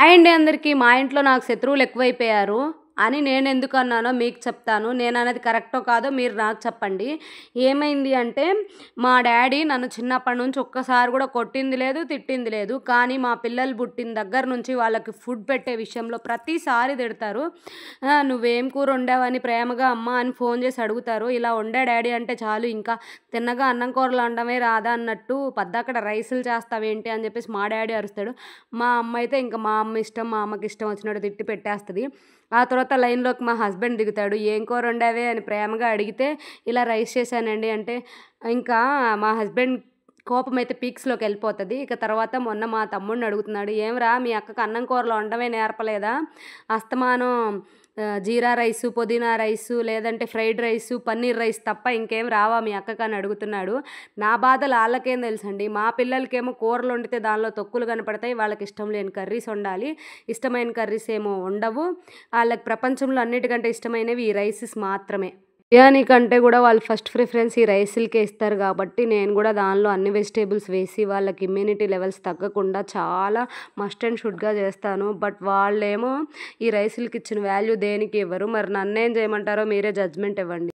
Hi అండి అందరికీ. మా ఇంట్లో నాకు శత్రువులు ఎక్కువైపోయారు అని నేనెందుకు అన్నానో మీకు చెప్తాను. నేననేది కరెక్టో కాదో మీరు నాకు చెప్పండి. ఏమైంది అంటే, మా డ్యాడీ నన్ను చిన్నప్పటి నుంచి ఒక్కసారి గూడా కొట్టింది లేదు, తిట్టింది లేదు. కానీ మా పిల్లలు పుట్టిన దగ్గర నుంచి వాళ్ళకి ఫుడ్ పెట్టే విషయంలో ప్రతిసారి తిడతారు. "నువ్వేం కూర వండావని ప్రేమగా అమ్మ అని ఫోన్ చేసి అడుగుతారు. ఇలా వండా డ్యాడీ అంటే చాలు ఇంకా తిన్నగా అన్నం కూరలు వండడమే రాదా అన్నట్టు పద్దాకడ రైసులు చేస్తావేంటి" అని చెప్పేసి మా డ్యాడీ అరుస్తాడు. మా అమ్మ అయితే ఇంక మా అమ్మ ఇష్టం, మా అమ్మకి ఇష్టం వచ్చినట్టు తిట్టి పెట్టేస్తది. ఆ తర్వాత లైన్‌లోకి మా హస్బెండ్ దిగుతాడు. "ఏం కూర వండావే" అని ప్రేమగా అడిగితే, "ఇలా రైస్ చేశానండి" అంటే, ఇంకా మా హస్బెండ్ కోపమైతే పీక్స్‌లోకెళ్ళిపోతది. ఇక తర్వాత మొన్న మా తమ్ముడిని అడుగుతున్నాడు. "ఏమిరా మీ అక్కకి అన్నం కూరలు వండడమే నేర్పలేదా? అస్తమానం జీరా రైసు, పుదీనా రైసు, లేదంటే ఫ్రైడ్ రైసు, పన్నీర్ రైస్ తప్ప ఇంకేం రావా మీ అక్కకి" అని అడుగుతున్నాడు. నా బాధలు ఆళ్ళకేం తెలుసండి. మా పిల్లలకేమో కూరలు వండితే దానిలో తొక్కులు కనపడతాయి. వాళ్ళకి ఇష్టం లేని కర్రీస్ వండాలి. ఇష్టమైన కర్రీస్ ఏమో ఉండవు. ఆళ్ళకి ప్రపంచంలో అన్నిటికంటే ఇష్టమైనవి ఈ రైసెస్ మాత్రమే. బిర్యానీ కంటే గూడా వాళ్ళు ఫస్ట్ ప్రిఫరెన్స్ ఈ రైసులకే ఇస్తారు గాబట్టి, నేను గూడా దానిలో అన్ని వెజిటబుల్స్ వేసి వాళ్ళకి ఇమ్యూనిటీ లెవెల్స్ తగ్గకుండా చాలా మస్ట్ అండ్ షుడ్‌గా చేస్తాను. బట్ వాళ్ళేమో ఈ రైసులకిచ్చిన వాల్యూ దేనికి ఇవ్వరు. మరి నన్నేం చేయమంటారో మీరే జడ్జ్‌మెంట్ ఇవ్వండి.